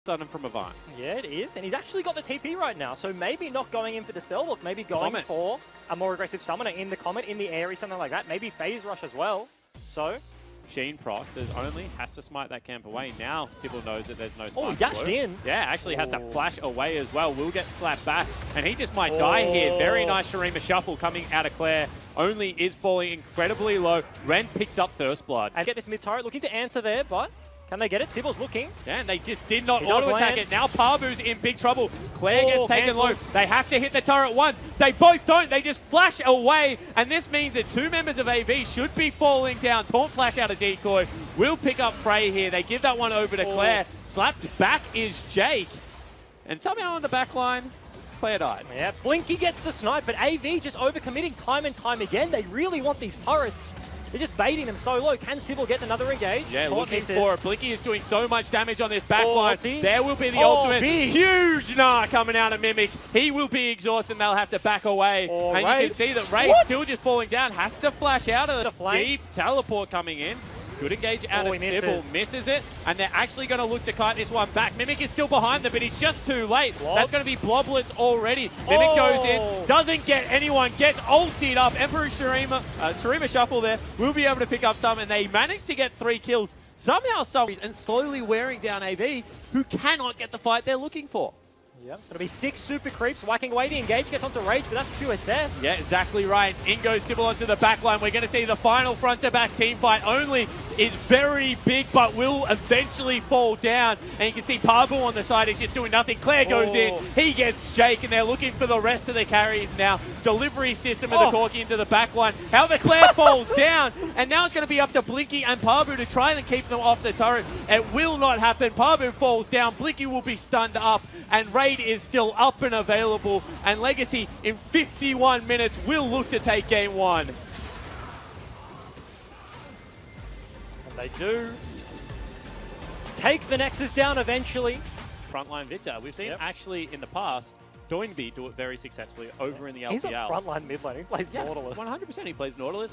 sudden from Avant. Yeah, it is. And he's actually got the TP right now. So maybe not going in for the spell book, maybe going for a more aggressive summoner in the Comet, in the Airy, something like that. Maybe Phase Rush as well. So Sheen procs has to smite that camp away. Now Sybil knows that there's no smite. Oh, he dashed in. Yeah, actually has to flash away as well. Will get slapped back, and he just might die here. Very nice Shurima shuffle coming out of Claire. Only is falling incredibly low. Ren picks up First Blood. And get this mid turret, looking to answer there, but can they get it? Sybil's looking. Yeah, and they just did not auto-attack it. Now Parbu's in big trouble. Claire gets taken low. They have to hit the turret once. They both don't. They just flash away. And this means that two members of AV should be falling down. Taunt flash out of Decoy. Will pick up Frey here. They give that one over to Claire. Slapped back is Jake. And somehow on the back line, Claire died. Yeah, Blinky gets the snipe, but AV just overcommitting time and time again. They really want these turrets. They're just baiting them so low. Can Sybil get another engage? Yeah, looking for it. Blinky is doing so much damage on this backline. There will be the ultimate. Huge Gnar coming out of Mimic. He will be exhausted and they'll have to back away. And you can see that Ray's still just falling down. Has to flash out of the deep teleport coming in. Good engage out of Sybil. Misses it. And they're actually going to look to kite this one back. Mimic is still behind them, but he's just too late. That's going to be Bloblets already. Mimic goes in. Doesn't get anyone. Gets ultied up. Emperor Shurima shuffle there. Will be able to pick up some. And they manage to get 3 kills. Somehow, and slowly wearing down AV, who cannot get the fight they're looking for. Yeah, it's going to be 6 super creeps whacking away. The engage gets onto Rage, but that's QSS. Yeah, exactly right. In goes Sybil onto the back line. We're going to see the final front-to-back team fight. Only is very big, but will eventually fall down. And you can see Parbu on the side. He's just doing nothing. Claire goes in. He gets Jake, and they're looking for the rest of the carries now. Delivery system of the Corki into the back line. However, Claire falls down, and now it's going to be up to Blinky and Parbu to try and keep them off the turret. It will not happen. Parbu falls down. Blinky will be stunned up, and Raid is still up and available. And Legacy, in 51 minutes, will look to take game 1. They do take the Nexus down eventually. Frontline Victor. We've seen actually in the past, Doinby do it very successfully over in the LPL. He's a frontline mid lane. He plays Nautilus. 100% he plays Nautilus.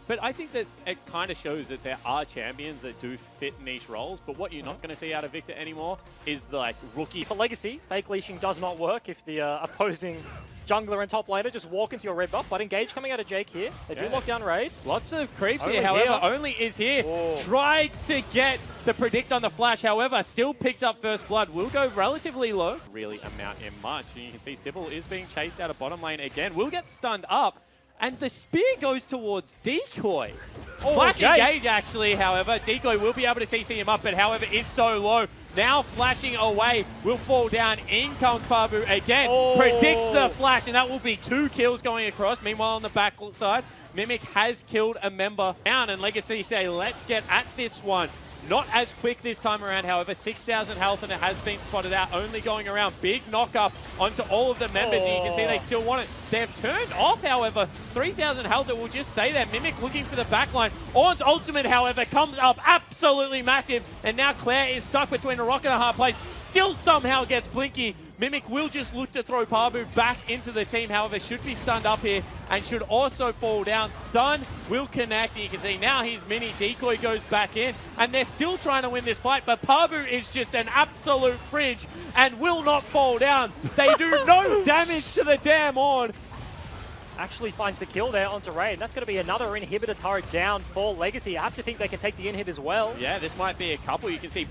But I think that it kind of shows that there are champions that do fit niche roles. But what you're not going to see out of Victor anymore is the rookie. For Legacy, fake leashing does not work if the opposing jungler and top laner just walk into your red buff. But engage coming out of Jake here. They do lock down Raid. Lots of creeps here, however. Only is here. Tried to get the predict on the flash, however, still picks up First Blood. Will go relatively low. Really amount in much. And you can see Sybil is being chased out of bottom lane again. Will get stunned up. And the spear goes towards Decoy. Flash engage, actually, however. Decoy will be able to CC him up, but however, is so low. Now flashing away, will fall down. In comes Parbu again. Predicts the flash, and that will be 2 kills going across. Meanwhile, on the back side, Mimic has killed a member down, and Legacy say, let's get at this one. Not as quick this time around, however. 6,000 health, and it has been spotted out. Only going around. Big knock-up onto all of the members. And you can see they still want it. They've turned off, however. 3,000 health, it will just say that. Mimic looking for the backline. Ornn's ultimate, however, comes up absolutely massive. And now Claire is stuck between a rock and a hard place. Still somehow gets Blinky. Mimic will just look to throw Parbu back into the team, however, should be stunned up here and should also fall down. Stun will connect. You can see now his mini Decoy goes back in, and they're still trying to win this fight, but Parbu is just an absolute fridge and will not fall down. They do no damage to the damn Ornn. Actually finds the kill there onto Raid. That's going to be another inhibitor turret down for Legacy. I have to think they can take the inhib as well. Yeah, this might be a couple. You can see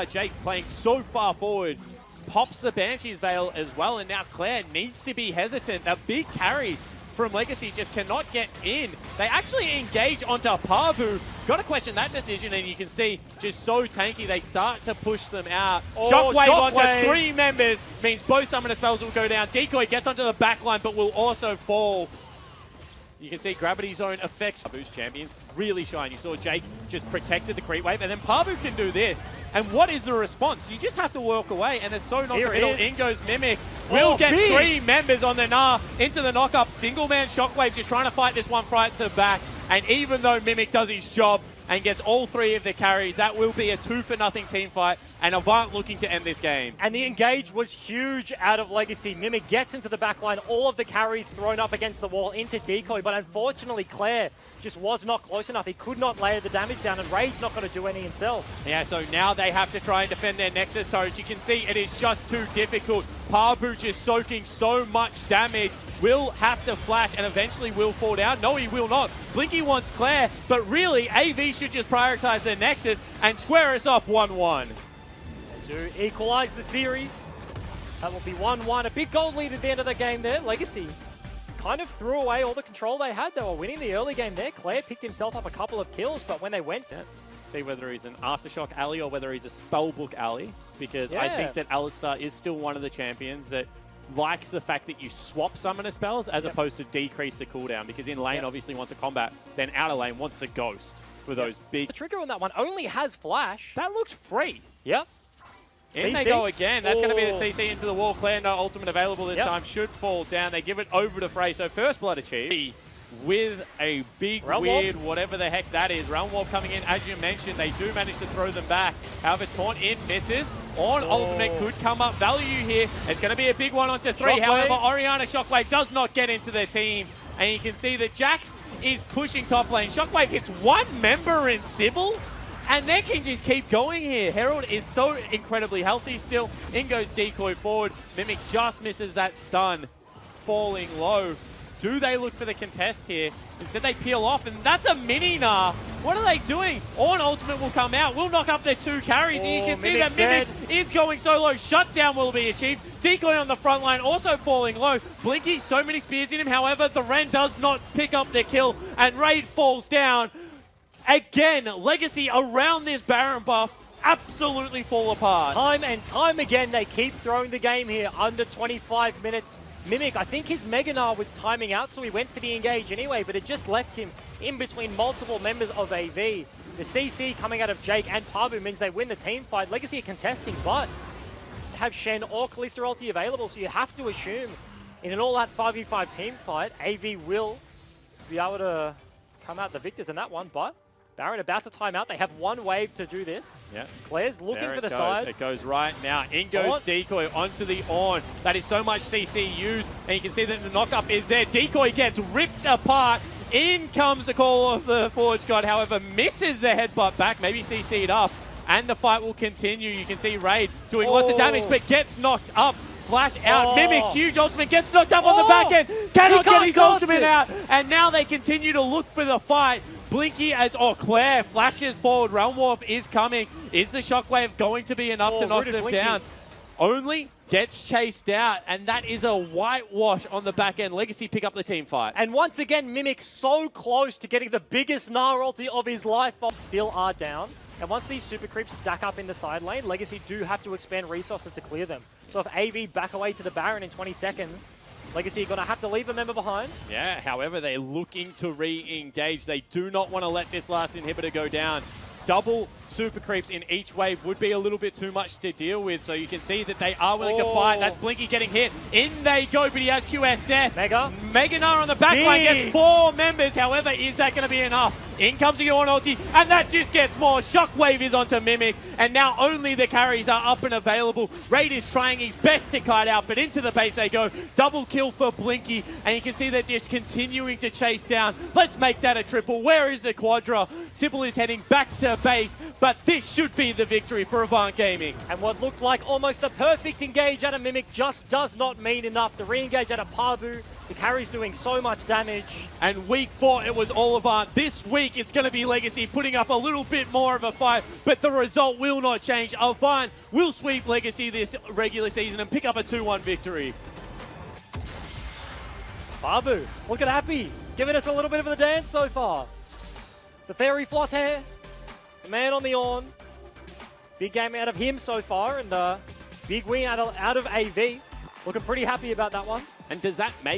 Jake playing so far forward. Pops the Banshee's Veil as well, and now Claire needs to be hesitant. A big carry from Legacy just cannot get in. They actually engage onto Parbu. Got to question that decision, and you can see just so tanky, they start to push them out. Shockwave onto 3 members means both summoner spells will go down. Decoy gets onto the backline, but will also fall. You can see Gravity Zone affects Parbu's champions really shine. You saw Jake just protected the creep wave, and then Parbu can do this. And what is the response? You just have to walk away, and it's so not the middle. In goes Mimic. Will get 3 members on the Gnar into the knock-up. Single man Shockwave just trying to fight this one front to back. And even though Mimic does his job and gets all 3 of the carries, that will be a 2-for-0 team fight. and Avant looking to end this game. And the engage was huge out of Legacy. Mimic gets into the backline, all of the carries thrown up against the wall into Decoy, but unfortunately Claire just was not close enough. He could not lay the damage down, and Raid's not going to do any himself. Yeah, so now they have to try and defend their Nexus turrets. You can see it is just too difficult. Parbu just soaking so much damage. Will have to flash and eventually will fall down. No, he will not. Blinky wants Claire, but really, AV should just prioritize their Nexus and square us off 1-1. They do equalize the series. That will be 1-1. A big goal lead at the end of the game there. Legacy kind of threw away all the control they had. They were winning the early game there. Claire picked himself up a couple of kills, but when they went... Yeah. See whether he's an Aftershock alley or whether he's a Spellbook alley, because I think that Alistar is still one of the champions that likes the fact that you swap summoner spells as opposed to decrease the cooldown, because in lane obviously wants a combat, then out of lane wants a ghost for those big... The trigger on that one only has flash. That looks free. Yep. In they go again. That's going to be the CC into the wall. Claire, no ultimate available this time. Should fall down. They give it over to Frey. So first blood achieved with a big, weird, whatever the heck that is. Realm Warp coming in. As you mentioned, they do manage to throw them back. However, Taunt in misses. On ultimate could come up value here. It's going to be a big one onto 3. However, Orianna Shockwave does not get into their team. And you can see that Jax is pushing top lane. Shockwave hits one member in Sybil. And they can just keep going here. Herald is so incredibly healthy still. In goes Decoy forward. Mimic just misses that stun. Falling low. Do they look for the contest here? Instead they peel off, and that's a mini-nah. What are they doing? On ultimate will come out. Will knock up their 2 carries. And you can see that Mimic is going so low. Shutdown will be achieved. Decoy on the front line also falling low. Blinky, so many spears in him. However, the Ren does not pick up their kill, and Raid falls down. Again, Legacy around this Baron buff absolutely fall apart. Time and time again, they keep throwing the game here under 25 minutes. Mimic, I think his Mega Gnar was timing out, so he went for the engage anyway, but it just left him in between multiple members of AV. The CC coming out of Jake and Parbu means they win the team fight. Legacy are contesting, but have Shen or Kalista ulti available, so you have to assume in an all-out 5v5 team fight, AV will be able to come out the victors in that one, but Baron about to time out. They have one wave to do this. Yeah. Claire's looking for the side. It goes right now. In goes Decoy onto the on. That is so much CC used. And you can see that the knockup is there. Decoy gets ripped apart. In comes the call of the Forge God. However, misses the headbutt back. Maybe CC'd up. And the fight will continue. You can see Raid doing lots of damage, but gets knocked up. Flash out. Mimic, huge ultimate, gets knocked up on the back end. Cannot get his ultimate out. And now they continue to look for the fight. Blinky Claire flashes forward. Realm Warp is coming. Is the Shockwave going to be enough to knock them down? Only gets chased out, and that is a whitewash on the back end. Legacy pick up the team fight. And once again, Mimic so close to getting the biggest Gnar ulti of his life. Still are down. And once these super creeps stack up in the side lane, Legacy do have to expend resources to clear them. So if AV back away to the Baron in 20 seconds, Legacy are going to have to leave a member behind. Yeah, however, they're looking to re-engage. They do not want to let this last inhibitor go down. Double super creeps in each wave would be a little bit too much to deal with, so you can see that they are willing to fight. That's Blinky getting hit. In they go, but he has QSS. Mega Gnar on the backline gets 4 members. However, is that going to be enough? In comes the Ornn ulti, and that just gets more. Shockwave is onto Mimic, and now only the carries are up and available. Raid is trying his best to kite out, but into the base they go. Double kill for Blinky, and you can see they're just continuing to chase down. Let's make that a triple. Where is the Quadra? Sybil is heading back to base, but this should be the victory for Avant Gaming. And what looked like almost a perfect engage out of Mimic just does not mean enough. The re-engage out of Parbu, the carry's doing so much damage. And week 4, it was all Avant. This week, it's going to be Legacy putting up a little bit more of a fight, but the result will not change. Avant will sweep Legacy this regular season and pick up a 2-1 victory. Parbu, looking happy, giving us a little bit of the dance so far. The fairy floss hair, the man on the Ornn. Big game out of him so far, and big win out of AV. Looking pretty happy about that one. And does that make